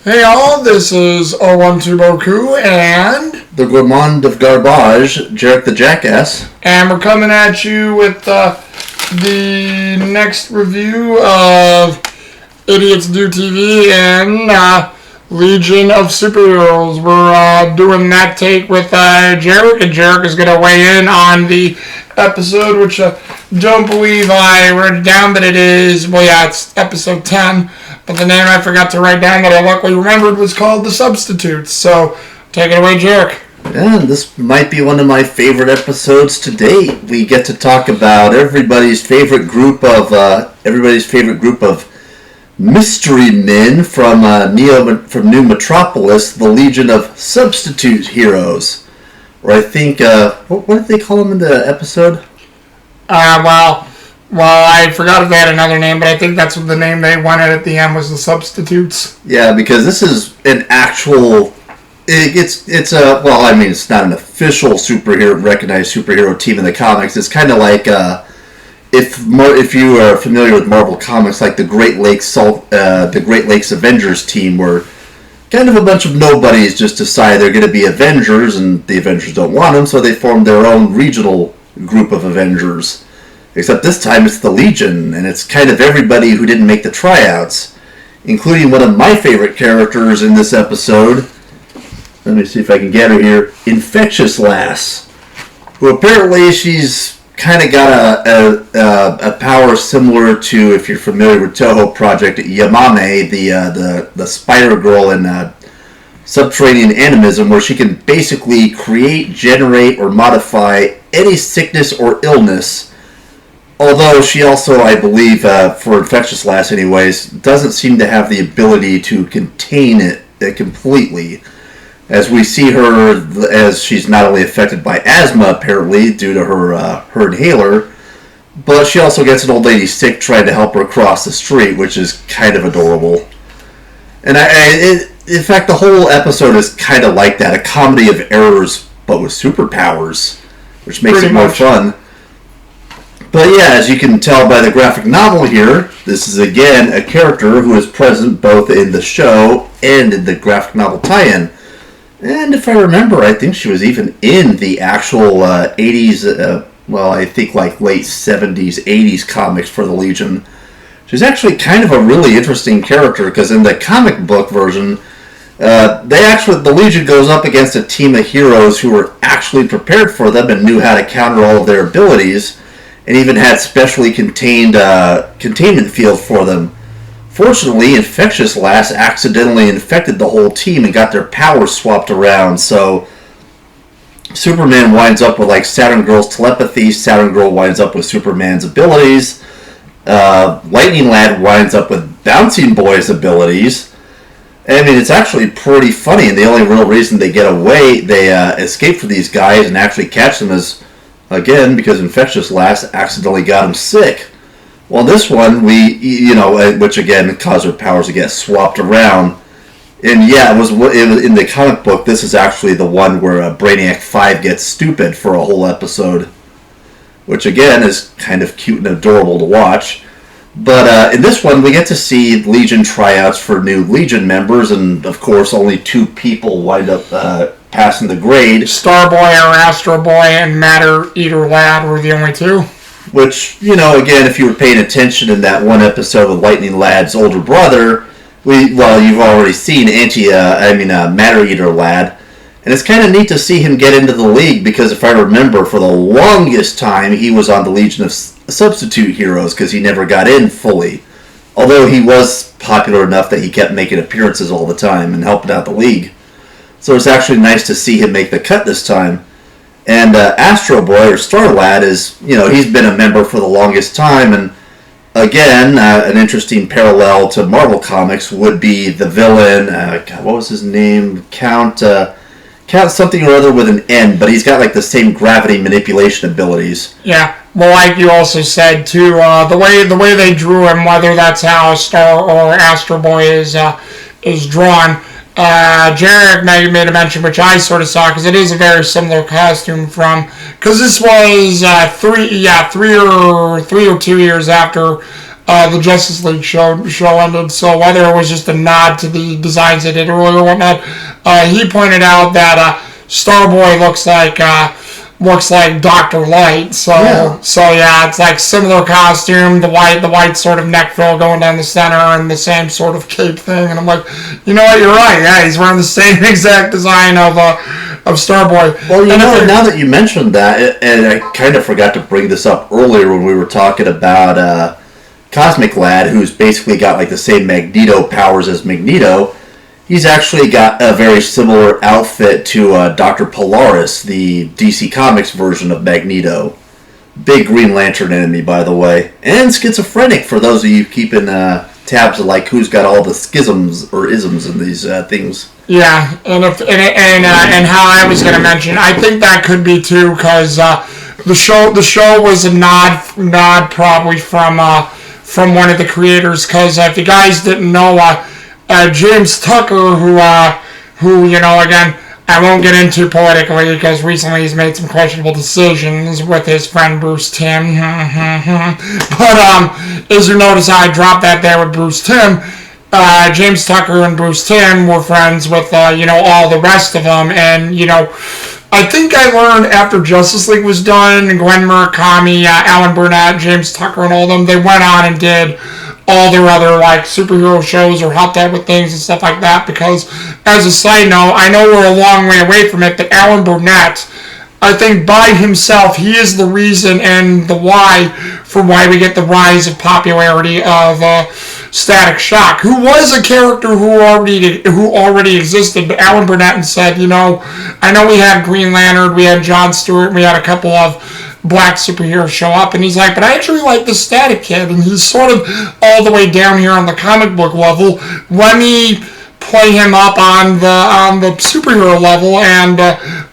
Hey all, this is 012 Boku and the Gourmand of Garbage, Jherick the Jackass. And we're coming at you with the next review of Idiots Do TV and Legion of Superheroes. We're doing that take with Jherick, and Jherick is going to weigh in on the episode, which I don't believe I wrote down, but it is, it's episode 10, but the name I forgot to write down that I luckily remembered was called The Substitutes. So, take it away, Jherick. Yeah, this might be one of my favorite episodes to date. We get to talk about everybody's favorite group of mystery men from New Metropolis, the Legion of Substitute Heroes. Or I think, what did they call them in the episode? I forgot if they had another name, but I think that's what the name they wanted at the end was the Substitutes. Yeah, because this is an actual... It's not an official recognized superhero team in the comics. It's kind of like if you are familiar with Marvel Comics, like the Great Lakes Avengers team, where kind of a bunch of nobodies just decide they're going to be Avengers, and the Avengers don't want them, so they form their own regional group of Avengers. Except this time it's the Legion, and it's kind of everybody who didn't make the tryouts, including one of my favorite characters in this episode. Let me see if I can get her here. Infectious Lass, who apparently she's kind of got a power similar to, if you're familiar with Toho Project Yamame, the Spider Girl in Subterranean Animism, where she can basically create, generate, or modify any sickness or illness. Although she also, I believe, for Infectious Lass anyways, doesn't seem to have the ability to contain it completely. As we see her, as she's not only affected by asthma, apparently, due to her inhaler, but she also gets an old lady sick trying to help her cross the street, which is kind of adorable. And in fact, the whole episode is kind of like that, a comedy of errors, but with superpowers, which makes it more fun. But yeah, as you can tell by the graphic novel here, this is again a character who is present both in the show and in the graphic novel tie-in. And if I remember, I think she was even in the actual 80s, I think like late 70s, 80s comics for the Legion. She's actually kind of a really interesting character, because in the comic book version, the Legion goes up against a team of heroes who were actually prepared for them and knew how to counter all of their abilities, and even had specially contained containment fields for them. Fortunately, Infectious Lass accidentally infected the whole team and got their powers swapped around, so Superman winds up with like Saturn Girl's telepathy, Saturn Girl winds up with Superman's abilities, Lightning Lad winds up with Bouncing Boy's abilities. I mean, it's actually pretty funny, and the only real reason they get away, they escape from these guys and actually catch them is, again, because Infectious Lass accidentally got him sick. Well, this one, which again caused her powers to get swapped around. And yeah, it was in the comic book, this is actually the one where Brainiac 5 gets stupid for a whole episode. Which again is kind of cute and adorable to watch. But in this one, we get to see Legion tryouts for new Legion members, and of course only 2 people wind up passing the grade. Starboy or Astro Boy and Matter Eater Lad were the only 2. Which, again, if you were paying attention in that one episode of Lightning Lad's older brother, you've already seen Matter Eater Lad, and it's kind of neat to see him get into the league, because if I remember, for the longest time, he was on the Legion of Substitute Heroes, because he never got in fully. Although he was popular enough that he kept making appearances all the time and helping out the league. So it's actually nice to see him make the cut this time. And Astro Boy, or Star Lad, is, he's been a member for the longest time, and again, an interesting parallel to Marvel Comics would be the villain, what was his name? Count something or other with an N, but he's got like the same gravity manipulation abilities. Yeah, well, like you also said, too, the way they drew him, whether that's how Star or Astro Boy is drawn, Jherick made a mention, which I sort of saw, because it is a very similar costume because this was 3 or 2 years after the Justice League show ended. So whether it was just a nod to the designs they did earlier or whatnot, he pointed out that Starboy looks like Dr. Light. So yeah, it's like similar costume, the white sort of neck frill going down the center, and the same sort of cape thing. And I'm like, you know what, you're right. Yeah, he's wearing the same exact design of Starboy. Well, now that you mentioned that, and I kind of forgot to bring this up earlier when we were talking about Cosmic Lad, who's basically got like the same Magneto powers as Magneto. He's actually got a very similar outfit to Dr. Polaris, the DC Comics version of Magneto. Big Green Lantern enemy, by the way. And schizophrenic, for those of you keeping tabs of like who's got all the schisms or isms in these things. Yeah, and how I was going to mention, I think that could be too, because the show was a nod probably from one of the creators, because if you guys didn't know, James Tucker, who again, I won't get into politically because recently he's made some questionable decisions with his friend Bruce Timm. But as you notice, I dropped that there with Bruce Timm. James Tucker and Bruce Timm were friends with all the rest of them, and I think I learned after Justice League was done, Gwen Murakami, Alan Burnett, James Tucker, and all of them, they went on and did all their other like superhero shows or helped out with things and stuff like that, because as a side note, I know we're a long way away from it, but Alan Burnett, I think by himself, he is the reason and the why for why we get the rise of popularity of Static Shock, who was a character who already existed, but Alan Burnett said, I know we had Green Lantern, we had John Stewart, we had a couple of black superheroes show up, and he's like, but I actually like the Static Kid, and he's sort of all the way down here on the comic book level. Let me play him up on the superhero level, and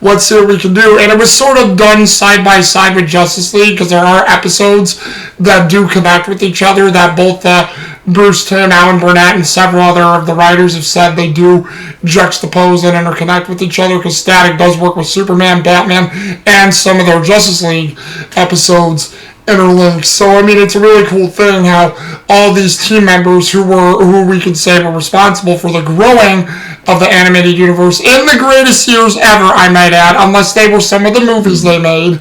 let's see what we can do. And it was sort of done side by side with Justice League, because there are episodes that do connect with each other that both Bruce Timm, Alan Burnett, and several other of the writers have said they do juxtapose and interconnect with each other, because Static does work with Superman, Batman, and some of their Justice League episodes interlink. So I mean, it's a really cool thing how all these team members who we could say were responsible for the growing of the animated universe in the greatest years ever, I might add, unless they were some of the movies they made,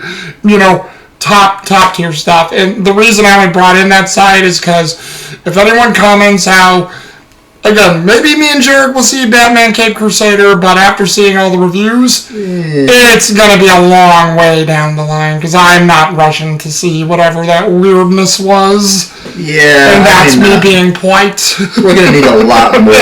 top tier stuff. And the reason I only brought in that side is because if anyone comments how, again, maybe me and Jherick will see Batman Cape Crusader, but after seeing all the reviews, it's going to be a long way down the line, because I'm not rushing to see whatever that weirdness was. Yeah. And that's me being polite. We're going to need a lot more...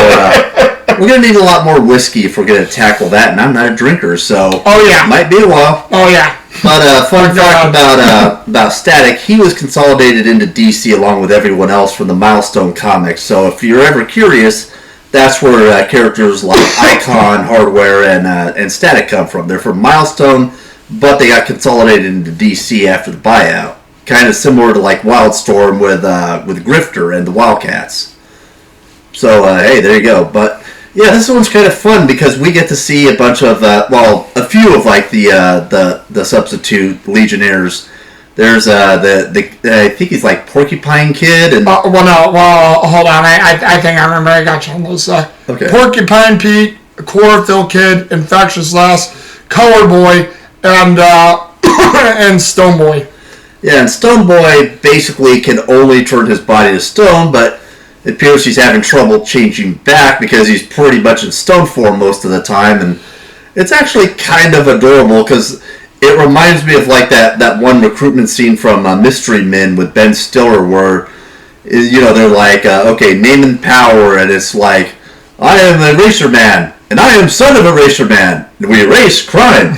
we're going to need a lot more whiskey if we're going to tackle that, and I'm not a drinker, so... Oh, yeah. Might be a while. Oh, yeah. But fun fact about Static, he was consolidated into DC along with everyone else from the Milestone comics. So if you're ever curious, that's where characters like Icon, Hardware, and Static come from. They're from Milestone, but they got consolidated into DC after the buyout. Kind of similar to like Wildstorm with Grifter and the Wildcats. So hey, there you go. But yeah, this one's kind of fun because we get to see a bunch of, a few of like the substitute Legionnaires. There's I think he's like Porcupine Kid and. Hold on. I think I remember. I got you on those. Okay. Porcupine Pete, Chlorophyll Kid, Infectious Lass, Color Boy, and and Stone Boy. Yeah, and Stone Boy basically can only turn his body to stone, but it appears he's having trouble changing back because he's pretty much in stone form most of the time, and it's actually kind of adorable because it reminds me of like that one recruitment scene from Mystery Men with Ben Stiller where, they're like, okay, name and power, and it's like, I am an eraser man, and I am son of a eraser man, and we erase crime.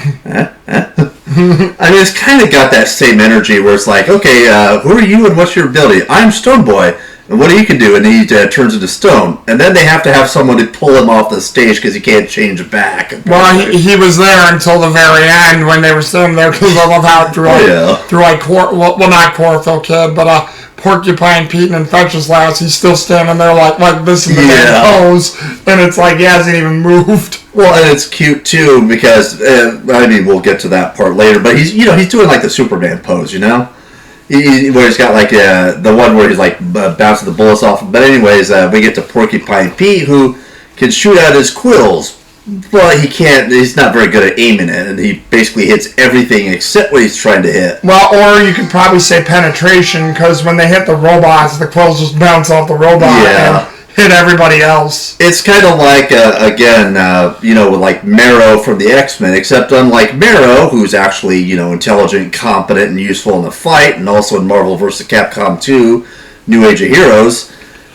I mean, it's kind of got that same energy where it's like, okay, who are you and what's your ability? I'm Stone Boy. And what he can do, and he turns into stone. And then they have to have someone to pull him off the stage because he can't change back. Well, he was there until the very end when they were sitting there, because I love how not Chlorophyll Kid, but Porcupine Pete and Infectious Lass, he's still standing there like this in the pose, and it's like he hasn't even moved. Well, and it's cute too because we'll get to that part later. But he's doing like the Superman pose, Where he's got like the one where he's like bouncing the bullets off. But anyways, we get to Porcupine Pete, who can shoot out his quills, but he can't. He's not very good at aiming it, and he basically hits everything except what he's trying to hit. Well, or you could probably say penetration, because when they hit the robots, the quills just bounce off the robot and hit everybody else. It's kind of like like Marrow from the X-Men, except unlike Marrow, who's actually intelligent, competent, and useful in the fight, and also in Marvel vs. Capcom 2, New Age of Heroes.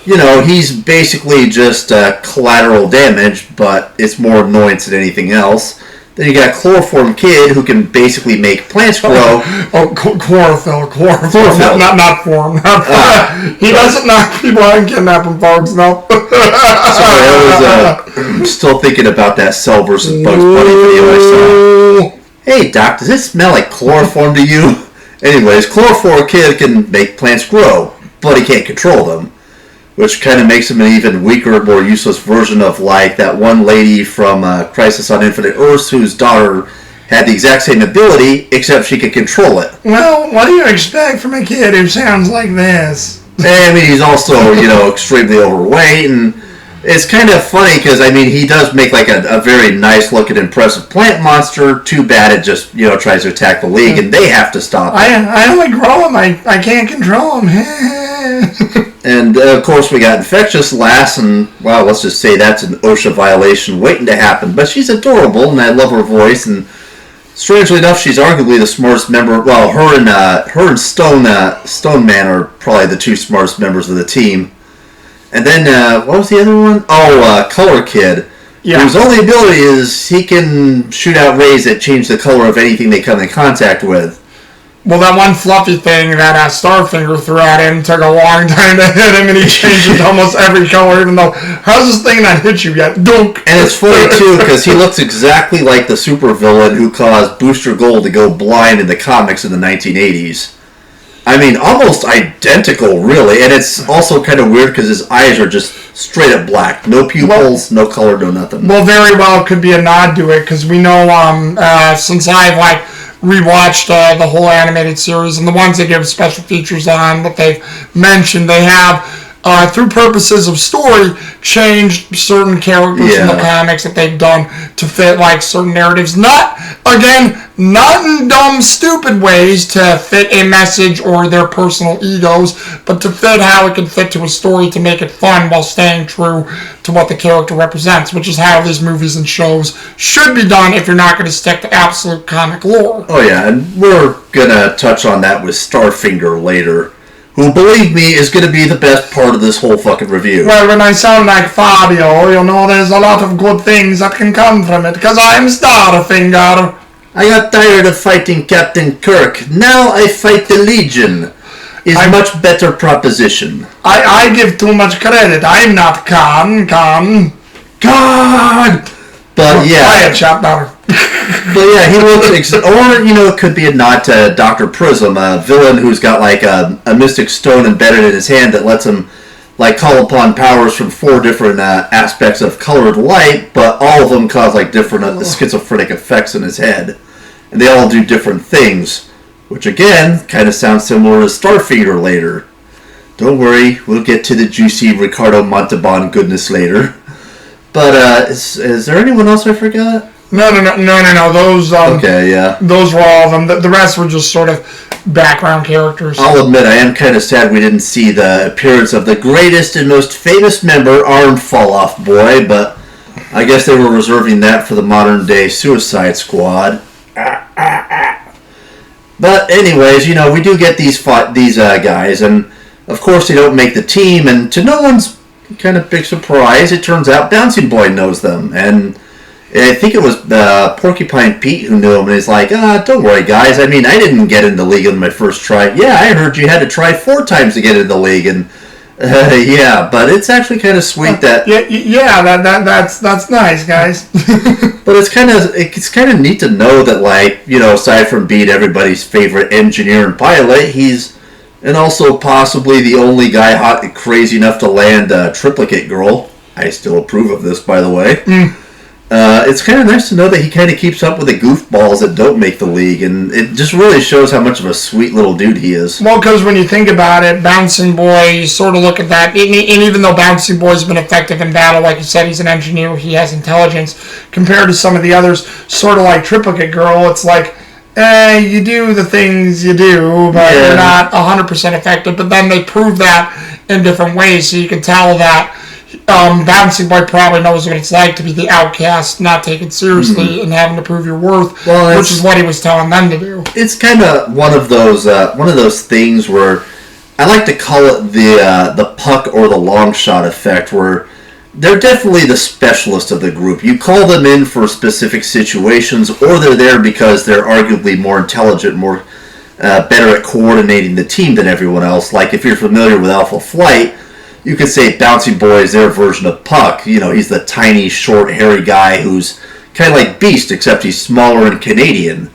He's basically just collateral damage, but it's more annoyance than anything else. Then you got Chloroform Kid, who can basically make plants grow. Chlorophyll. Not form. He doesn't knock people out and kidnap them, folks, no. Sorry, I was still thinking about that Cell vs. Bugs Bunny video I saw. Hey, Doc, does it smell like chloroform to you? Anyways, Chloroform Kid can make plants grow, but he can't control them. Which kind of makes him an even weaker, more useless version of like that one lady from Crisis on Infinite Earths whose daughter had the exact same ability, except she could control it. Well, what do you expect from a kid who sounds like this? I mean, he's also, extremely overweight, and it's kind of funny because, he does make like a very nice looking, impressive plant monster. Too bad it just, tries to attack the League, and they have to stop it. I only grow him. I can't control him. And, of course, we got Infectious last, and, well, let's just say that's an OSHA violation waiting to happen. But she's adorable, and I love her voice, and strangely enough, she's arguably the smartest member. Well, her and Stone Man are probably the two smartest members of the team. And then, what was the other one? Oh, Color Kid. Yeah. Whose only ability is he can shoot out rays that change the color of anything they come in contact with. Well, that one fluffy thing that Starfinger threw at him took a long time to hit him, and he changed it to almost every color, even though, how's this thing not hit you yet? Dunk! And it's funny, too, because he looks exactly like the supervillain who caused Booster Gold to go blind in the comics in the 1980s. Almost identical, really, and it's also kind of weird because his eyes are just straight up black. No pupils, no color, no nothing. Well, very well could be a nod to it, because we know, since I've, rewatched the whole animated series, and the ones they give special features on that they've mentioned, they have, through purposes of story, changed certain characters in the comics that they've done to fit certain narratives. Not in dumb, stupid ways to fit a message or their personal egos, but to fit how it can fit to a story to make it fun while staying true to what the character represents, which is how these movies and shows should be done if you're not going to stick to absolute comic lore. Oh yeah, and we're going to touch on that with Starfinger later, who, believe me, is going to be the best part of this whole fucking review. Well, when I sound like Fabio, there's a lot of good things that can come from it, because I'm Starfinger. I got tired of fighting Captain Kirk. Now I fight the Legion. Is a much better proposition. I give too much credit. I'm not Khan. But yeah. Quiet, chap daughter. But yeah, he looks, it could be a nod to Dr. Prism, a villain who's got a mystic stone embedded in his hand that lets him call upon powers from 4 different aspects of colored light, but all of them cause different schizophrenic effects in his head, and they all do different things, which again kind of sounds similar to Starfinger later. Don't worry, we'll get to the juicy Ricardo Montalban goodness later. But is there anyone else I forgot? No. Those okay, yeah. Those were all of them. The rest were just sort of background characters. I'll admit I am kind of sad we didn't see the appearance of the greatest and most famous member, Arm Fall Off Boy, but I guess they were reserving that for the modern day Suicide Squad. But anyways, we do get these guys, and of course they don't make the team, and to no one's kind of big surprise, it turns out Bouncing Boy knows them, and I think it was Porcupine Pete who knew him, and he's like, don't worry, guys. I didn't get in the league on my first try. Yeah, I heard you had to try 4 times to get in the league, and yeah, but it's actually kind of sweet that. That's nice, guys. But it's kind of neat to know that, aside from being everybody's favorite engineer and pilot, he's and also possibly the only guy crazy enough to land a triplicate girl. I still approve of this, by the way. It's kind of nice to know that he kind of keeps up with the goofballs that don't make the league, and it just really shows how much of a sweet little dude he is. Well, because when you think about it, Bouncing Boy, you sort of look at that, and even though Bouncing Boy's been effective in battle, like you said, he's an engineer, he has intelligence, compared to some of the others, sort of like Triplicate Girl, it's like, you do the things you do, but you're not 100% effective, but then they prove that in different ways, so you can tell that Bouncing Boy probably knows what it's like to be the outcast, not taken seriously, and having to prove your worth, which is what he was telling them to do. It's kind of one of those things where I like to call it the puck or the long shot effect, where they're definitely the specialist of the group. You call them in for specific situations, or they're there because they're arguably more intelligent, more better at coordinating the team than everyone else. Like if you're familiar with Alpha Flight, you could say Bouncy Boy is their version of Puck. You know, he's the tiny, short, hairy guy who's kind of like Beast, except he's smaller and Canadian.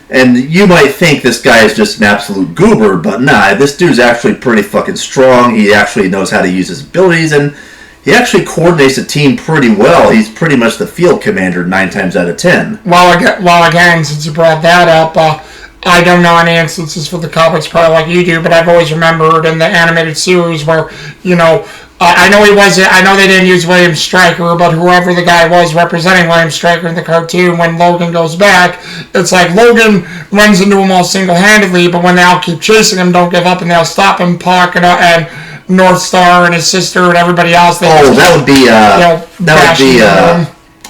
And you might think this guy is just an absolute goober, but nah, this dude's actually pretty fucking strong. He actually knows how to use his abilities, and he actually coordinates the team pretty well. He's pretty much the field commander 9 times out of 10. Well, again, since you brought that up, I don't know any instances for the comics probably like you do, but I've always remembered in the animated series where, you know, I know they didn't use William Stryker, but whoever the guy was representing William Stryker in the cartoon, when Logan goes back, it's like Logan runs into them all single-handedly, but when they all keep chasing him, don't give up, and they'll stop him, Puck and North Star and his sister and everybody else. That would be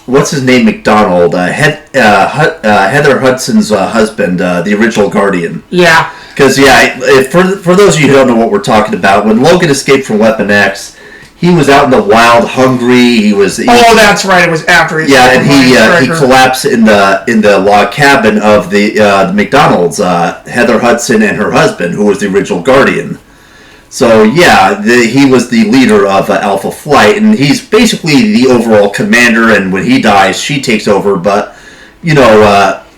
what's his name, McDonald, Heather Hudson's husband, the original Guardian. Yeah. Because, for those of you who don't know what we're talking about, when Logan escaped from Weapon X, he was out in the wild, hungry. That's right. It was after he. Yeah, and he collapsed in the log cabin of the McDonald's, Heather Hudson and her husband, who was the original Guardian. So, he was the leader of Alpha Flight, and he's basically the overall commander, and when he dies, she takes over, but,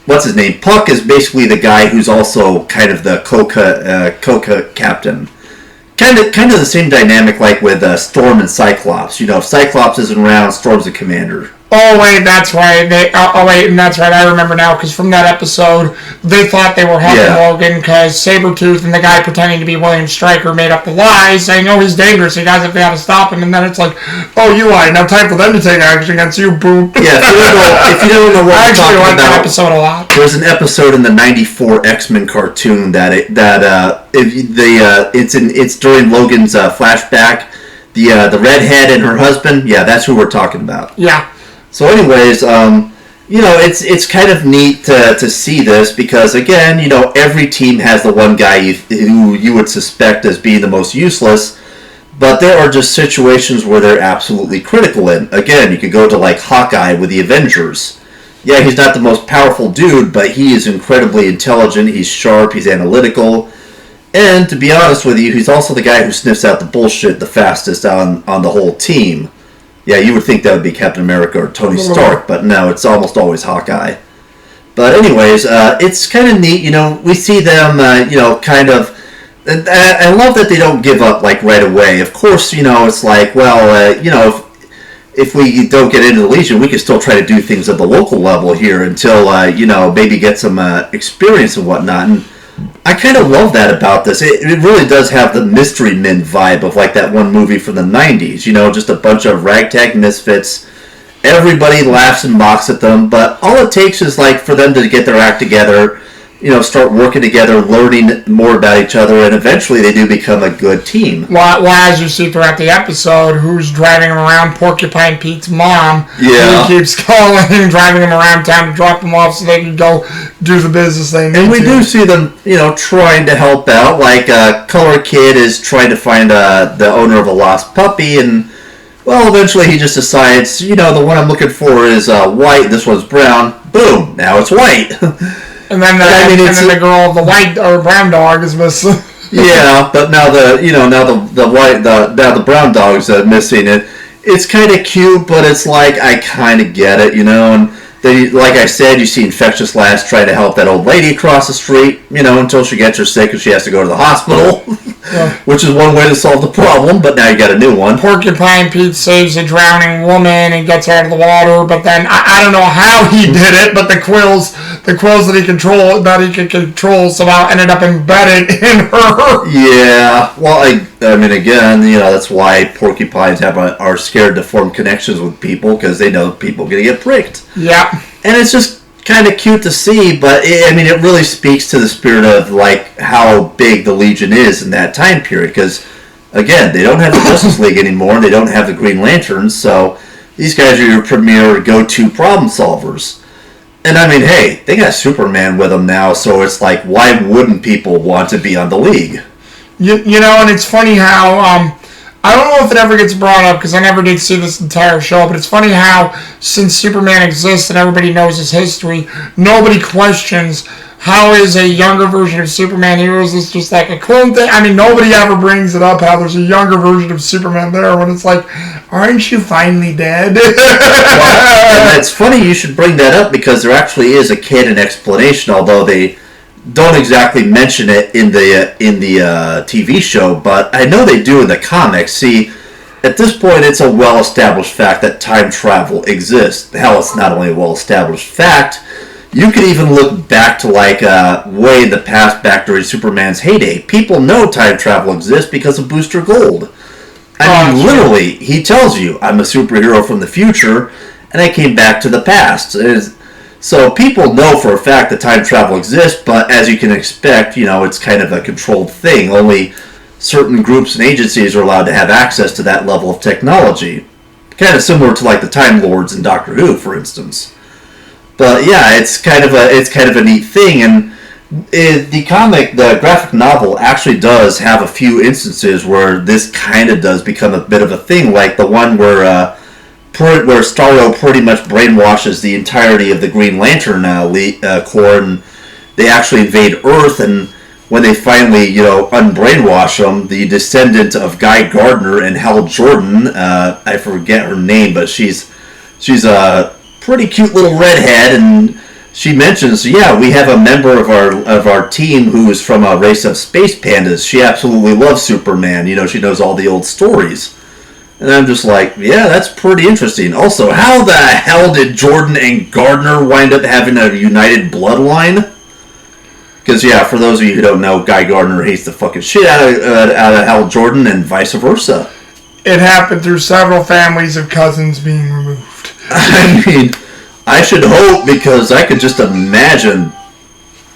what's his name? Puck is basically the guy who's also kind of the Coca captain. Kind of the same dynamic like with Storm and Cyclops. If Cyclops isn't around, Storm's the commander. Oh, wait, that's right. And that's right. I remember now, because from that episode, they thought they were helping Logan, because Sabretooth and the guy pretending to be William Stryker made up the lies, saying, oh, he's dangerous, you guys have got to stop him, and then it's like, oh, you lied, now time for them to take action against you, boom. Yeah, if you don't know what I'm talking about, that episode a lot. There's an episode in the 94 X-Men cartoon it's during Logan's flashback, the redhead and her husband, that's who we're talking about. Yeah. So anyways, it's kind of neat to see this because, again, every team has the one guy who you would suspect as being the most useless, but there are just situations where they're absolutely critical in. Again, you could go to, like, Hawkeye with the Avengers. Yeah, he's not the most powerful dude, but he is incredibly intelligent, he's sharp, he's analytical, and to be honest with you, he's also the guy who sniffs out the bullshit the fastest on the whole team. Yeah, you would think that would be Captain America or Tony Stark, but no, it's almost always Hawkeye. But anyways, it's kind of neat, we see them, kind of, I love that they don't give up, like, right away. Of course, it's like, well, if we don't get into the Legion, we can still try to do things at the local level here until, maybe get some experience and whatnot. And I kind of love that about this. It really does have the Mystery Men vibe of like that one movie from the 90s. Just a bunch of ragtag misfits. Everybody laughs and mocks at them, but all it takes is like for them to get their act together, start working together, learning more about each other, and eventually they do become a good team. Well, as you see throughout the episode, who's driving him around? Porcupine Pete's mom. Yeah. Who keeps calling and driving him around town to drop him off so they can go do the business they need to. And we do see them, trying to help out. Like, Color Kid is trying to find the owner of a lost puppy, and, well, eventually he just decides, the one I'm looking for is white, this one's brown. Boom, now it's white. And then the girl, the white or brown dog is missing. Yeah, but now the brown dog's missing it. It's kind of cute, but it's like I kind of get it, And they, like I said, you see Infectious Lass try to help that old lady across the street, until she gets her sick and she has to go to the hospital. which is one way to solve the problem, but now you got a new one. Porcupine Pete saves a drowning woman and gets her out of the water, but then I don't know how he did it, but the quills that he could control somehow ended up embedded in her. Yeah, well, I mean, again, that's why porcupines are scared to form connections with people, because they know people are going to get pricked. Yeah. And it's just kind of cute to see, but it really speaks to the spirit of how big the Legion is in that time period, because again, they don't have the Justice League anymore, they don't have the Green Lanterns, so these guys are your premier go-to problem solvers. And I mean, hey, they got Superman with them now, so it's like, why wouldn't people want to be on the League? And it's funny how I don't know if it ever gets brought up, because I never did see this entire show, but it's funny how, since Superman exists and everybody knows his history, nobody questions how is a younger version of Superman here. Is this just like a clone thing? I mean, nobody ever brings it up how there's a younger version of Superman there, when it's like, aren't you finally dead? Well, and it's funny you should bring that up, because there actually is a canon explanation, although they don't exactly mention it in the TV show, but I know they do in the comics. See, at this point, it's a well-established fact that time travel exists. Hell, it's not only a well-established fact, you could even look back to way in the past, back during Superman's heyday. People know time travel exists because of Booster Gold. I mean, literally, he tells you, I'm a superhero from the future, and I came back to the past. So people know for a fact that time travel exists, but as you can expect, it's kind of a controlled thing. Only certain groups and agencies are allowed to have access to that level of technology. Kind of similar to the Time Lords in Doctor Who, for instance. But yeah, it's kind of a neat thing, and the graphic novel actually does have a few instances where this kind of does become a bit of a thing, like the one where Starro pretty much brainwashes the entirety of the Green Lantern Corps, and they actually invade Earth, and when they finally, unbrainwash them, the descendant of Guy Gardner and Hal Jordan, I forget her name, but she's a pretty cute little redhead, and she mentions, yeah, we have a member of our team who is from a race of space pandas. She absolutely loves Superman. She knows all the old stories. And I'm just like, yeah, that's pretty interesting. Also, how the hell did Jordan and Gardner wind up having a united bloodline? Because, yeah, for those of you who don't know, Guy Gardner hates the fucking shit out of Hal Jordan, and vice versa. It happened through several families of cousins being removed. I mean, I should hope, because I could just imagine.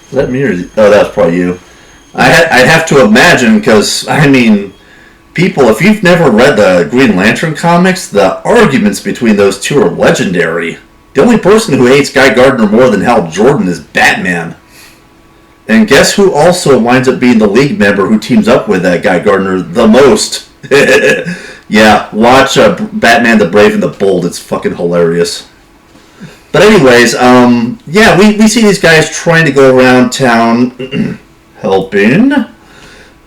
Is that me or oh, that was probably you. I'd have to imagine, because, I mean, people, if you've never read the Green Lantern comics, the arguments between those two are legendary. The only person who hates Guy Gardner more than Hal Jordan is Batman. And guess who also winds up being the League member who teams up with Guy Gardner the most? Yeah, watch Batman the Brave and the Bold. It's fucking hilarious. But anyways, yeah, we see these guys trying to go around town helping.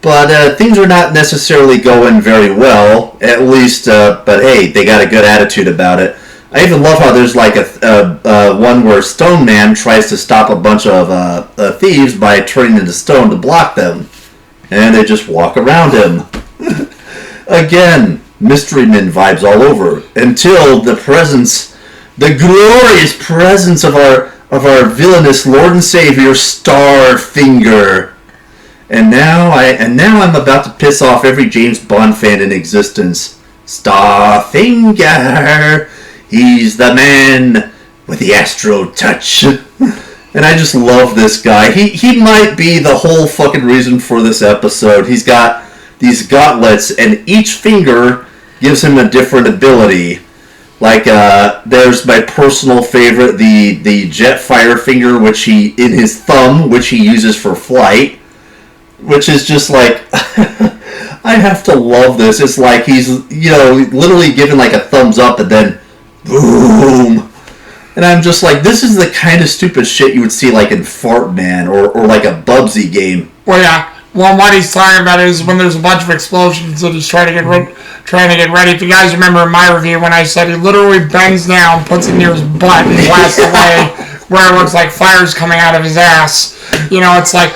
But things are not necessarily going very well, at least, but hey, they got a good attitude about it. I even love how there's like a one where Stone Man tries to stop a bunch of thieves by turning into stone to block them. And they just walk around him. Again, Mystery Men vibes all over. Until the glorious presence of our villainous Lord and Savior, Starfinger. And now I'm about to piss off every James Bond fan in existence. Starfinger, he's the man with the astro touch. And I just love this guy. He might be the whole fucking reason for this episode. He's got these gauntlets, and each finger gives him a different ability. Like, there's my personal favorite, the Jetfire finger, which in his thumb, which he uses for flight. Which is just like, I have to love this. It's like he's, literally giving like a thumbs up and then boom. And I'm just like, this is the kind of stupid shit you would see like in Fart Man or like a Bubsy game. Well, yeah. Well, what he's talking about is when there's a bunch of explosions that he's trying to get ready. If you guys remember in my review when I said he literally bends down, puts it near his butt, and blasts away where it looks like fire's coming out of his ass. It's like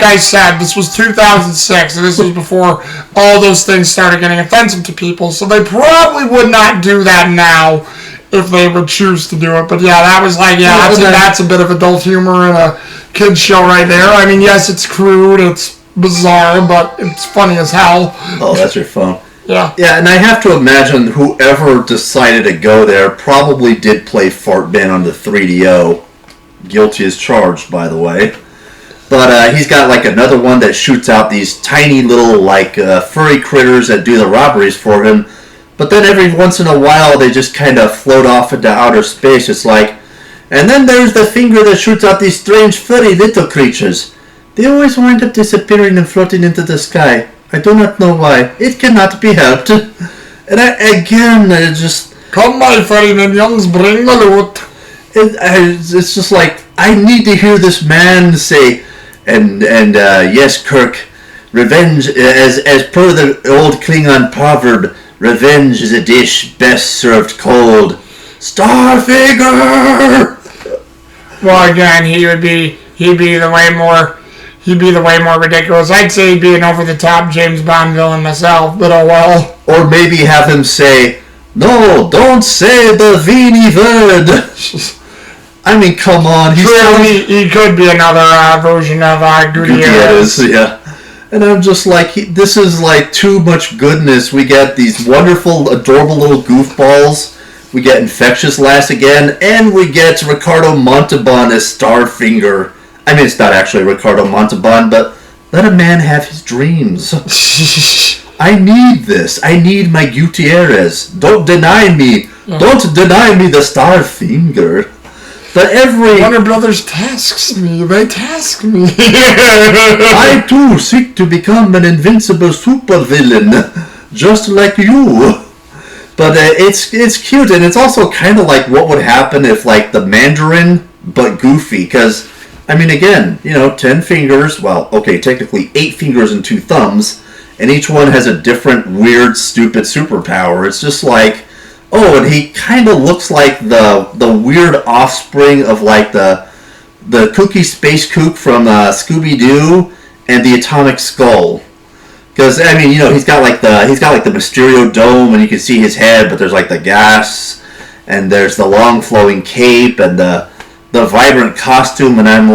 I said, this was 2006, and this was before all those things started getting offensive to people, so they probably would not do that now if they would choose to do it. But yeah, that was that's a bit of adult humor in a kid's show right there. I mean, yes, it's crude, it's bizarre, but it's funny as hell. Oh, that's your phone. Yeah. Yeah, and I have to imagine whoever decided to go there probably did play Fart Bin on the 3DO. Guilty as charged, by the way. But he's got another one that shoots out these tiny little furry critters that do the robberies for him. But then every once in a while they just kind of float off into outer space. It's and then there's the finger that shoots out these strange furry little creatures. They always wind up disappearing and floating into the sky. I do not know why. It cannot be helped. And I just... Come, my furry minions, bring the loot. It's just I need to hear this man say, and yes, Kirk, revenge, as per the old Klingon proverb, revenge is a dish best served cold. Starfinger! Well, again, he'd be the way more ridiculous. I'd say he'd be an over-the-top James Bond villain myself, but oh well. Or maybe have him say, no, don't say the Vini word. I mean, come on. He could be another version of Gutierrez. Yeah. And I'm just this is too much goodness. We get these wonderful, adorable little goofballs. We get Infectious Lass again, and we get Ricardo Montalban as Starfinger. I mean, it's not actually Ricardo Montalban, but let a man have his dreams. I need this. I need my Gutierrez. Don't deny me. Yeah. Don't deny me the Starfinger. But Warner Brothers tasks me. They task me. I too seek to become an invincible supervillain, just like you. But it's cute, and it's also kind of what would happen if the Mandarin, but goofy. Because, I mean, again, 10 fingers. Well, okay, technically 8 fingers and 2 thumbs, and each one has a different weird, stupid superpower. It's just oh, and he kind of looks like the weird offspring of the Kooky Space Kook from Scooby-Doo and the Atomic Skull. Because I mean, he's got the Mysterio dome, and you can see his head, but there's the gas, and there's the long flowing cape, and the vibrant costume, and I'm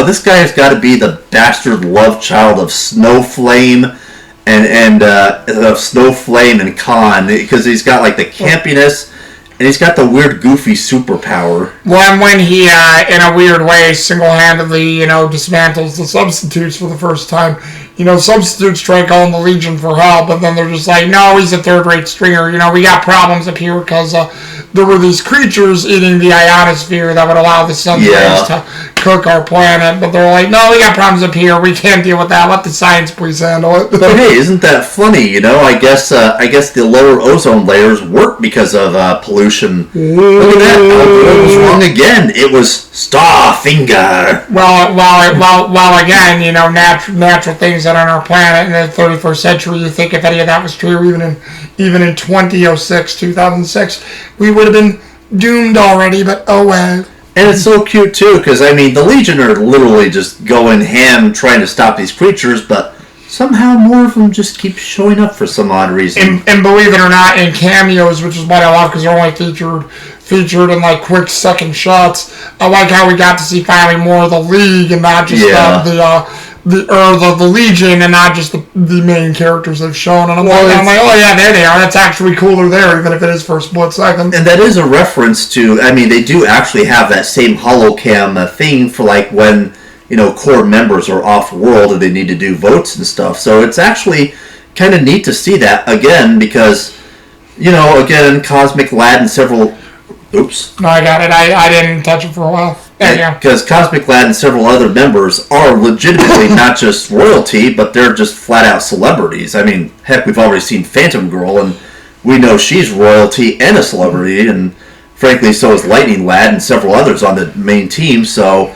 this guy has got to be the bastard love child of Snowflame. And of Snowflame and Khan, because he's got the campiness, and he's got the weird goofy superpower. Well, and when he in a weird way single-handedly dismantles the substitutes for the first time. Substitutes try calling the Legion for help, but then they're just no, he's a third-rate stringer. We got problems up here because there were these creatures eating the ionosphere that would allow the sun rays to cook our planet. But they're no, we got problems up here. We can't deal with that. Let the science please handle it. But hey, isn't that funny? I guess the lower ozone layers work because of pollution. Look at that. It was wrong again. It was Starfinger. Well, again, natural things that are on our planet in the 31st century. You think if any of that was true, even in 2006, we would have been doomed already. But oh well. And it's so cute too, because I mean, the Legion are literally just going ham trying to stop these creatures, but somehow more of them just keep showing up for some odd reason. And believe it or not, in cameos, which is what I love, because they're only featured in quick second shots. I like how we got to see finally more of the League and not just the Legion and not just the main characters they've shown. And I'm oh yeah, there they are. That's actually cooler there, even if it is for a split second. And that is a reference to, I mean, they do actually have that same holocam thing for when, core members are off-world and they need to do votes and stuff. So it's actually kind of neat to see that again because, again, Cosmic Lad and several... Oops. No, I got it. I didn't touch it for a while. Because Cosmic Lad and several other members are legitimately not just royalty, but they're just flat-out celebrities. I mean, heck, we've already seen Phantom Girl, and we know she's royalty and a celebrity, and frankly, so is Lightning Lad and several others on the main team, so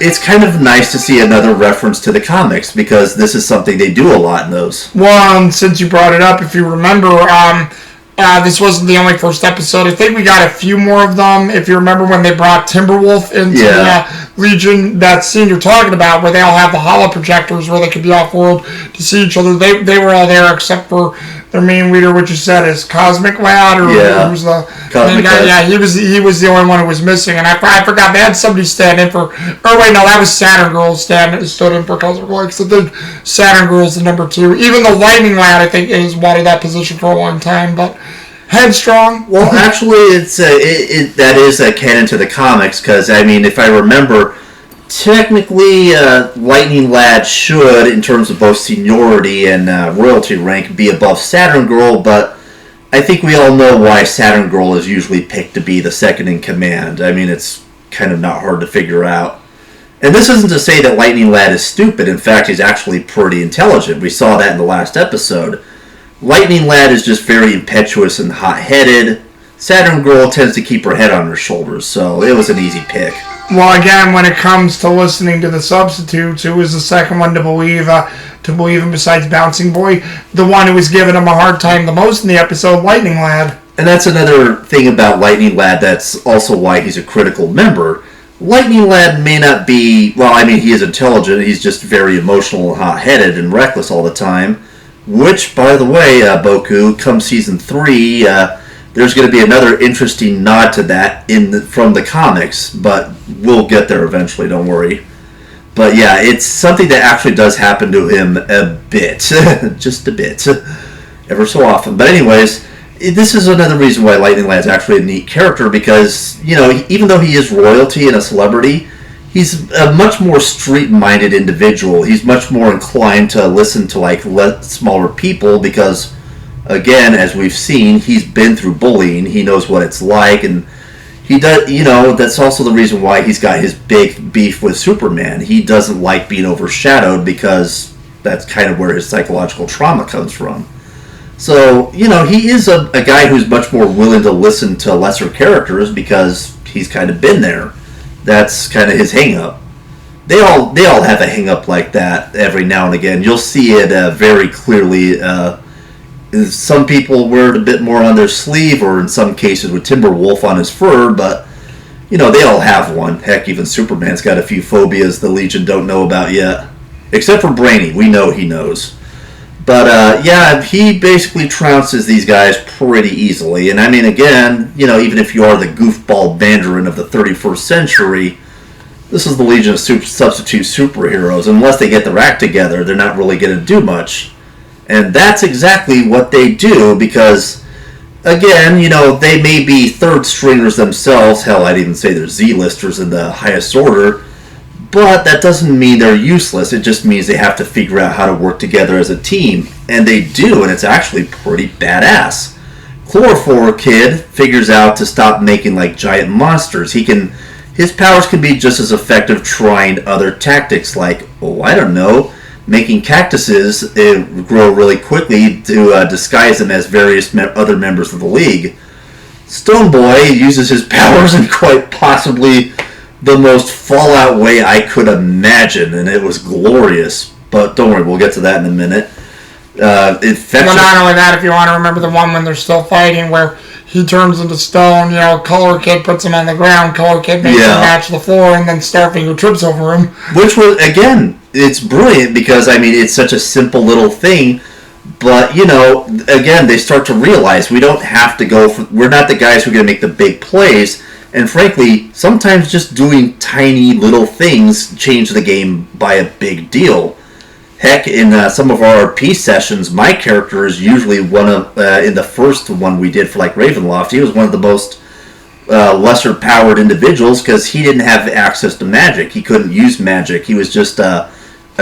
it's kind of nice to see another reference to the comics, because this is something they do a lot in those. Well, since you brought it up, if you remember, this wasn't the only first episode. I think we got a few more of them. If you remember when they brought Timberwolf into Legion, that scene you're talking about, where they all have the holo projectors where they could be off-world to see each other, they were all there except for their main leader, which you said is Cosmic Lad, or who's the main guy? Yeah, he was the only one who was missing, and I forgot they had somebody stand in for. Or wait, no, that was Saturn Girl stood in for Cosmic Lad. So I think Saturn Girl's the number 2. Even the Lightning Lad, I think, has wanted that position for a long time, but. Headstrong. Well, actually, it's that is a canon to the comics, because, I mean, if I remember, technically, Lightning Lad should, in terms of both seniority and royalty rank, be above Saturn Girl, but I think we all know why Saturn Girl is usually picked to be the second in command. I mean, it's kind of not hard to figure out. And this isn't to say that Lightning Lad is stupid. In fact, he's actually pretty intelligent. We saw that in the last episode. Lightning Lad is just very impetuous and hot-headed. Saturn Girl tends to keep her head on her shoulders, so it was an easy pick. Well, again, when it comes to listening to the substitutes, who was the second one to believe him besides Bouncing Boy? The one who was giving him a hard time the most in the episode, Lightning Lad. And that's another thing about Lightning Lad that's also why he's a critical member. Lightning Lad may not be, well, I mean, he is intelligent, he's just very emotional and hot-headed and reckless all the time. Which, by the way, Boku, come season 3, there's going to be another interesting nod to that from the comics, but we'll get there eventually, don't worry. But yeah, it's something that actually does happen to him a bit. Just a bit. Ever so often. But anyways, this is another reason why Lightning Lad's actually a neat character, because, you know, even though he is royalty and a celebrity, he's a much more street-minded individual. He's much more inclined to listen to, like, smaller people because, again, as we've seen, he's been through bullying. He knows what it's like, and he does, you know, that's also the reason why he's got his big beef with Superman. He doesn't like being overshadowed because that's kind of where his psychological trauma comes from. So, you know, he is a guy who's much more willing to listen to lesser characters because he's kind of been there. That's kind of his hang-up. They all have a hang-up like that every now and again. You'll see it very clearly. Some people wear it a bit more on their sleeve, or in some cases with Timberwolf on his fur, but, you know, they all have one. Heck, even Superman's got a few phobias the Legion don't know about yet. Except for Brainy. We know he knows. But, yeah, he basically trounces these guys pretty easily. And, I mean, again, you know, even if you are the goofball Mandarin of the 31st century, this is the Legion of Substitute Superheroes. Unless they get their act together, they're not really going to do much. And that's exactly what they do because, again, you know, they may be third stringers themselves. Hell, I'd even say they're Z-listers in the highest order. But that doesn't mean they're useless. It just means they have to figure out how to work together as a team. And they do, and it's actually pretty badass. Chloroform Kid figures out to stop making like giant monsters. His powers can be just as effective trying other tactics like, oh, I don't know, making cactuses grow really quickly to disguise them as various other members of the League. Stone Boy uses his powers in quite possibly the most Fallout way I could imagine, and it was glorious. But don't worry, we'll get to that in a minute. Well, not only that, if you want to remember the one when they're still fighting, where he turns into stone, you know, Color Kid puts him on the ground, Color Kid makes him match the floor, and then Starfinger trips over him. Which was, again, it's brilliant because, I mean, it's such a simple little thing. But, you know, again, they start to realize we don't have to we're not the guys who are going to make the big plays. And frankly, sometimes just doing tiny little things change the game by a big deal. Heck, in some of our RP sessions, my character is usually one of, in the first one we did for like Ravenloft, he was one of the most lesser powered individuals because he didn't have access to magic. He couldn't use magic. He was just a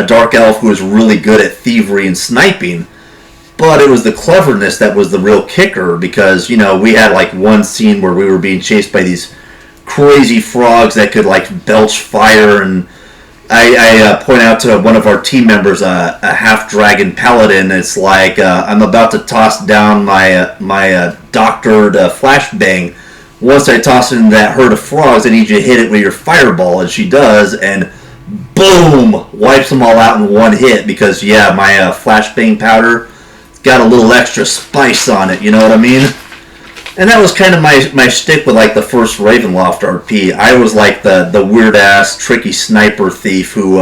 dark elf who was really good at thievery and sniping. But it was the cleverness that was the real kicker because, you know, we had like one scene where we were being chased by these crazy frogs that could like belch fire, and I point out to one of our team members, a half-dragon paladin, it's like, I'm about to toss down my doctored flashbang. Once I toss it in that herd of frogs, I need you to hit it with your fireball, and she does, and boom! Wipes them all out in one hit because, yeah, my flashbang powder got a little extra spice on it, you know what I mean? And that was kind of my shtick with like the first Ravenloft RP. I was like the weird ass tricky sniper thief who,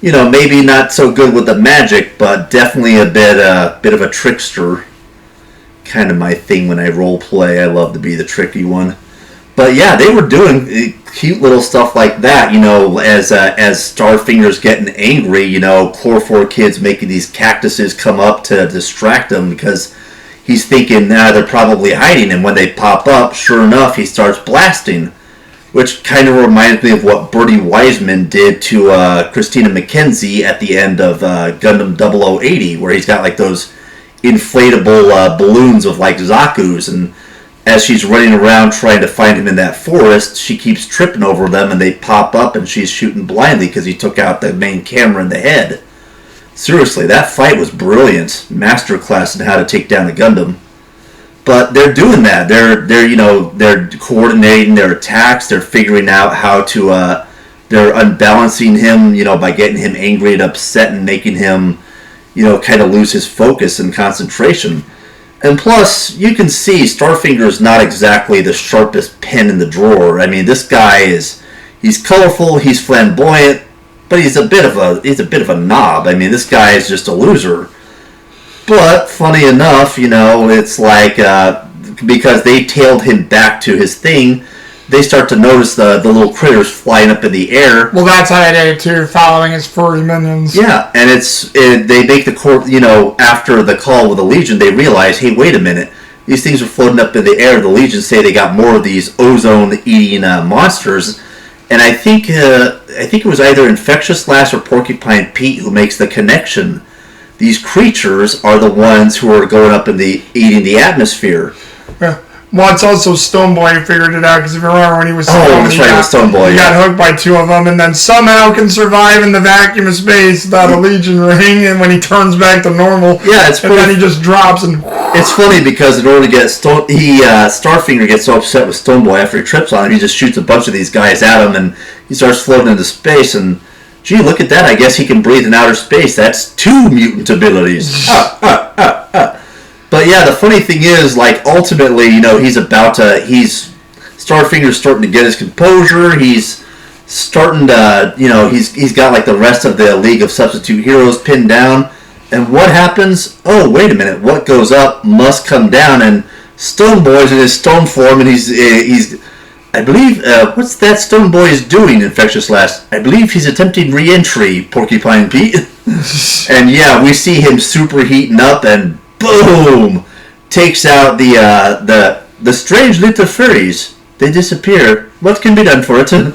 maybe not so good with the magic, but definitely a bit of a trickster. Kind of my thing when I role play. I love to be the tricky one. But yeah, they were doing cute little stuff like that. As Starfinger's getting angry, Chloroform Kid's making these cactuses come up to distract him because he's thinking, they're probably hiding, and when they pop up, sure enough, he starts blasting, which kind of reminds me of what Bertie Wiseman did to Christina McKenzie at the end of Gundam 0080, where he's got like those inflatable balloons of like Zaku's, and as she's running around trying to find him in that forest, she keeps tripping over them, and they pop up, and she's shooting blindly because he took out the main camera in the head. Seriously, that fight was brilliant. Masterclass in how to take down a Gundam. But they're doing that. They're coordinating their attacks. They're figuring out how to. They're unbalancing him, by getting him angry and upset and making him, kind of lose his focus and concentration. And plus, you can see Starfinger is not exactly the sharpest pen in the drawer. I mean, this guy he's colorful, he's flamboyant. But he's a bit of a knob. I mean, this guy is just a loser. But funny enough, it's like because they tailed him back to his thing, they start to notice the little critters flying up in the air. Well, that's how they did it too, following his furry minions. Yeah, and they make the court. After the call with the Legion, they realize, hey, wait a minute, these things are floating up in the air. The Legion say they got more of these ozone-eating monsters. And I think it was either Infectious Lass or Porcupine Pete who makes the connection. These creatures are the ones who are going up and eating the atmosphere. Yeah. Well, it's also Stoneboy who figured it out, because if you remember when he was Stoneboy, he got hooked by two of them, and then somehow can survive in the vacuum of space without a Legion ring, and when he turns back to normal, then he just drops and... It's funny because in order to get Starfinger gets so upset with Stoneboy after he trips on him, he just shoots a bunch of these guys at him, and he starts floating into space, and gee, look at that, I guess he can breathe in outer space. That's 2 mutant abilities. But yeah, the funny thing is, like, ultimately, Starfinger's starting to get his composure. He's starting to, he's got like the rest of the League of Substitute Heroes pinned down. And what happens? Oh, wait a minute. What goes up must come down. And Stoneboy's in his stone form, and he's I believe, what's that Stoneboy is doing, Infectious Lass? I believe he's attempting re-entry, Porcupine Pete. And yeah, we see him superheating up, and boom! Takes out the strange little furries. They disappear. What can be done for it? And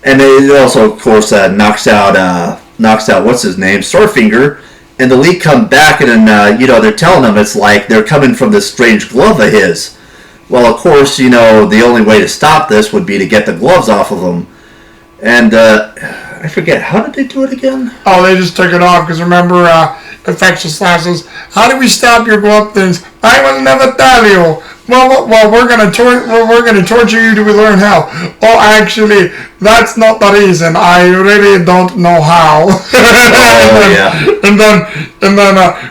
it also, of course, knocks out what's his name, Starfinger. And the League come back, and then they're telling him it's like they're coming from this strange glove of his. Well, of course, the only way to stop this would be to get the gloves off of him. And I forget, how did they do it again? Oh, they just took it off, because remember, Infectious Lass says, how do we stop your glove things? I will never tell you. Well, we're gonna torture you till we learn how. Oh, actually, that's not the reason. I really don't know how. And then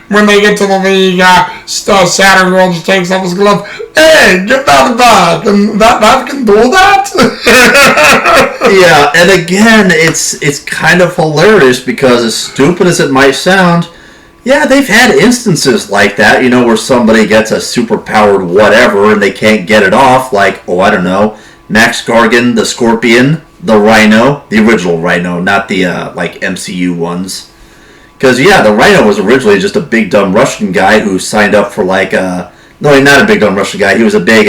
when they get to the League, Saturn World just takes off his glove. Hey, get that back, and that can do that. Yeah, and again, it's kind of hilarious because, as stupid as it might sound, yeah, they've had instances like that, where somebody gets a super-powered whatever and they can't get it off, like, I don't know, Max Gargan, the Scorpion, the Rhino, the original Rhino, not the, MCU ones. Because, yeah, the Rhino was originally just a big, dumb Russian guy who signed up for, no, not a big, dumb Russian guy, he was a big,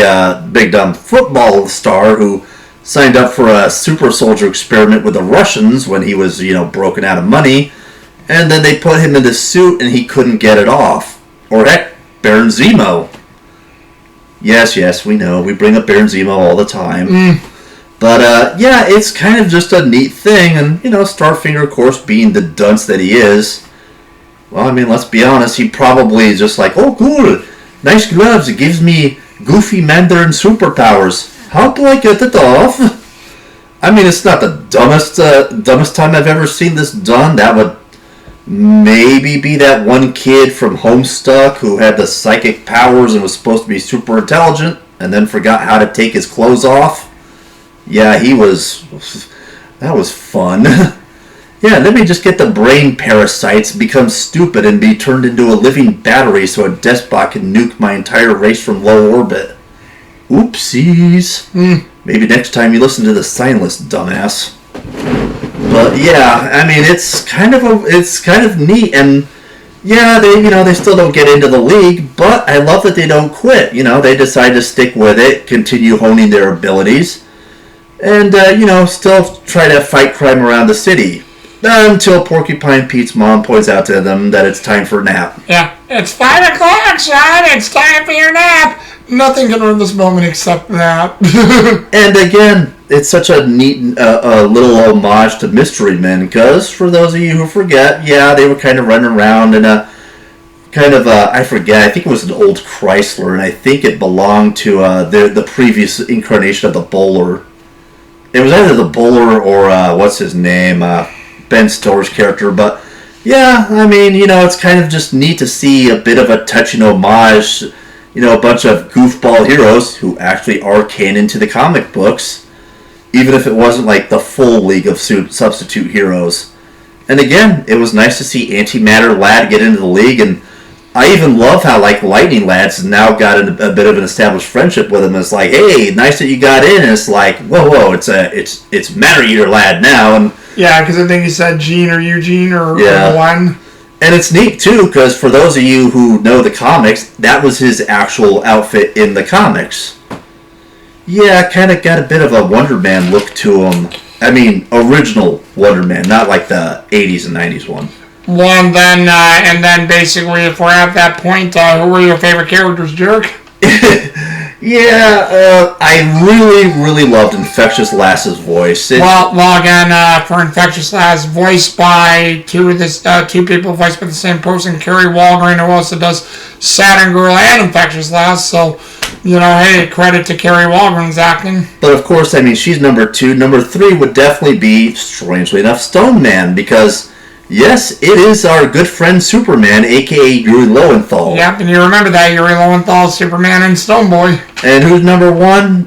dumb football star who signed up for a super soldier experiment with the Russians when he was, broken out of money. And then they put him in the suit and he couldn't get it off. Or heck, Baron Zemo. Yes, we know. We bring up Baron Zemo all the time. But, yeah, it's kind of just a neat thing. And, Starfinger, of course, being the dunce that he is. Well, I mean, let's be honest. He probably is just like, oh, cool. Nice gloves. It gives me goofy Mandarin superpowers. How do I get it off? I mean, it's not the dumbest time I've ever seen this done. maybe be that one kid from Homestuck who had the psychic powers and was supposed to be super intelligent and then forgot how to take his clothes off. Yeah, that was fun. Yeah, let me just get the brain parasites, become stupid, and be turned into a living battery so a despot can nuke my entire race from low orbit. Oopsies. Maybe next time you listen to the sign list, dumbass. But yeah, I mean, it's kind of neat, and yeah, they still don't get into the league, but I love that they don't quit. They decide to stick with it, continue honing their abilities, and still try to fight crime around the city. Until Porcupine Pete's mom points out to them that it's time for a nap. Yeah, it's 5 o'clock, son. It's time for your nap. Nothing can ruin this moment except that. And again, it's such a neat little homage to Mystery Men, because for those of you who forget, yeah, they were kind of running around in a kind of I forget, I think it was an old Chrysler, and I think it belonged to the previous incarnation of the Bowler. It was either the Bowler or what's his name, Ben Stiller's character, but yeah, I mean, it's kind of just neat to see a bit of a touching homage, a bunch of goofball heroes who actually are canon to the comic books, even if it wasn't like the full League of Substitute Heroes. And again, it was nice to see Antimatter Lad get into the league, and I even love how like Lightning Lad's now got a bit of an established friendship with him. It's like, hey, nice that you got in, and it's like, whoa, it's Matter Eater Lad now, and yeah, because I think he said Gene or Eugene or one. And it's neat, too, because for those of you who know the comics, that was his actual outfit in the comics. Yeah, kind of got a bit of a Wonder Man look to him. I mean, original Wonder Man, not like the 80s and 90s one. Well, and then basically, if we're at that point, who were your favorite characters, Jherick? Yeah, I really loved Infectious Lass's voice. Well, again, for Infectious Lass, voiced by two people voiced by the same person, Kerry Walgren, who also does Saturn Girl and Infectious Lass. So, hey, credit to Kerry Walgren's acting. But of course, I mean, she's number 2. Number 3 would definitely be, strangely enough, Stone Man, because yes, it is our good friend Superman, a.k.a. Yuri Lowenthal. Yep, and you remember that, Yuri Lowenthal, Superman, and Stone Boy. And who's number 1?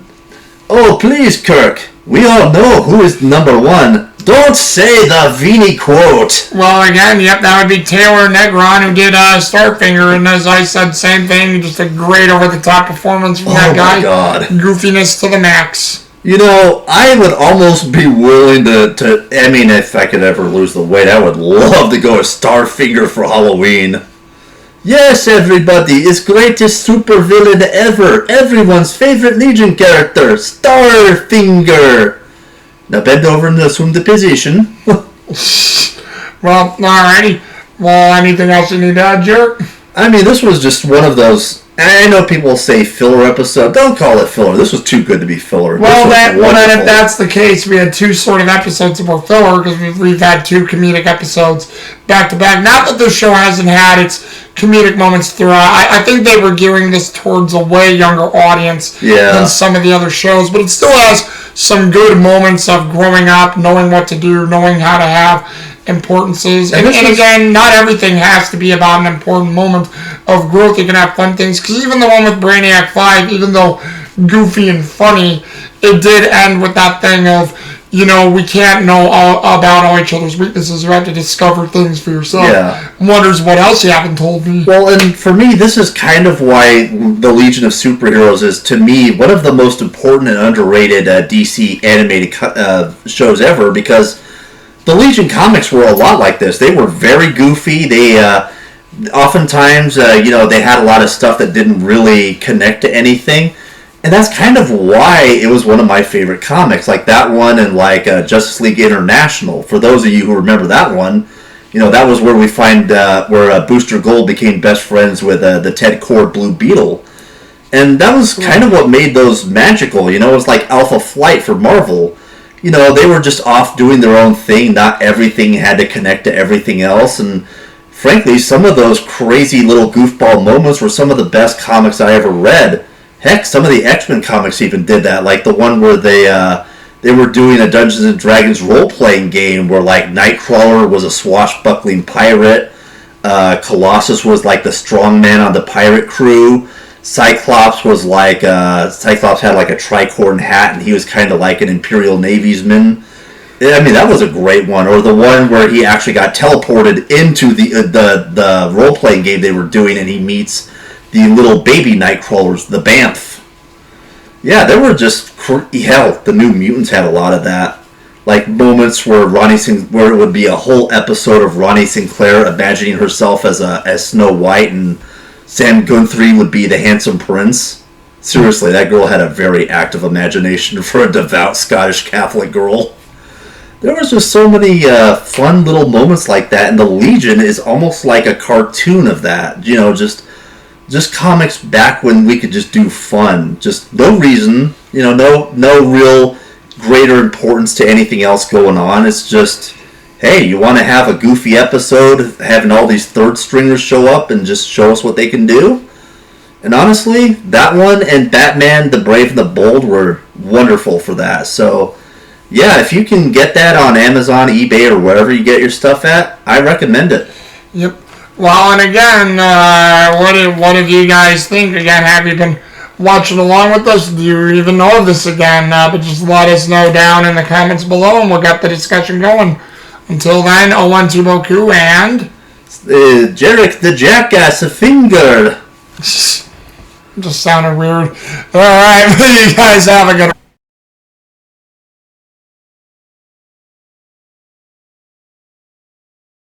Oh, please, Kirk. We all know who is number 1. Don't say the Vini quote. Well, again, yep, that would be Taylor Negron, who did Starfinger, and as I said, same thing, just a great over-the-top performance from that guy. Oh, my God. Goofiness to the max. I would almost be willing to I mean, if I could ever lose the weight, I would love to go as Starfinger for Halloween. Yes, everybody, it's greatest supervillain ever. Everyone's favorite Legion character, Starfinger. Now bend over and assume the position. Well, alrighty. Well, anything else you need to add, Jherick? I mean, this was just one of those... I know people say filler episode. Don't call it filler. This was too good to be filler. Well, then if that's the case, we had 2 sort of episodes that were filler because we've had 2 comedic episodes back to back. Not that this show hasn't had its comedic moments throughout. I think they were gearing this towards a way younger audience than some of the other shows, but it still has some good moments of growing up, knowing what to do, knowing how to have importances. And again, not everything has to be about an important moment of growth. You can have fun things. Because even the one with Brainiac 5, even though goofy and funny, it did end with that thing of, we can't know about all each other's weaknesses. You have to discover things for yourself. Yeah. Wonders what else you haven't told me. Well, and for me, this is kind of why the Legion of Superheroes is, to me, one of the most important and underrated DC animated shows ever, because the Legion comics were a lot like this. They were very goofy. They oftentimes, they had a lot of stuff that didn't really connect to anything. And that's kind of why it was one of my favorite comics. Like that one and like Justice League International. For those of you who remember that one, that was where we find where Booster Gold became best friends with the Ted Kord Blue Beetle. And that was kind of what made those magical. It was like Alpha Flight for Marvel. They were just off doing their own thing. Not everything had to connect to everything else. And frankly, some of those crazy little goofball moments were some of the best comics I ever read. Heck, some of the X-Men comics even did that. Like the one where they they were doing a Dungeons and Dragons role-playing game where like Nightcrawler was a swashbuckling pirate, Colossus was like the strongman on the pirate crew, Cyclops was like Cyclops had like a tricorn hat and he was kind of like an Imperial Naviesman. I mean, that was a great one. Or the one where he actually got teleported into the role-playing game they were doing and he meets the little baby Nightcrawlers, the Banff. Yeah, there were just... Hell, the New Mutants had a lot of that. Like moments where where it would be a whole episode of Ronnie Sinclair imagining herself as Snow White and Sam Guthrie would be the handsome prince. Seriously, that girl had a very active imagination for a devout Scottish Catholic girl. There was just so many fun little moments like that, and the Legion is almost like a cartoon of that. You know, just comics back when we could just do fun. Just no reason, you know, no real greater importance to anything else going on. It's just, hey, you want to have a goofy episode, having all these third stringers show up and just show us what they can do? And honestly, that one and Batman, the Brave and the Bold were wonderful for that. So... yeah, if you can get that on Amazon, eBay, or wherever you get your stuff at, I recommend it. Yep. Well, and again, what do you guys think? Again, have you been watching along with us? Do you even know of this again? But just let us know down in the comments below, and we'll get the discussion going. Until then, 012 Boku and... Jherick the Jackass, a finger. Just sounded weird. Alright, you guys have a good one.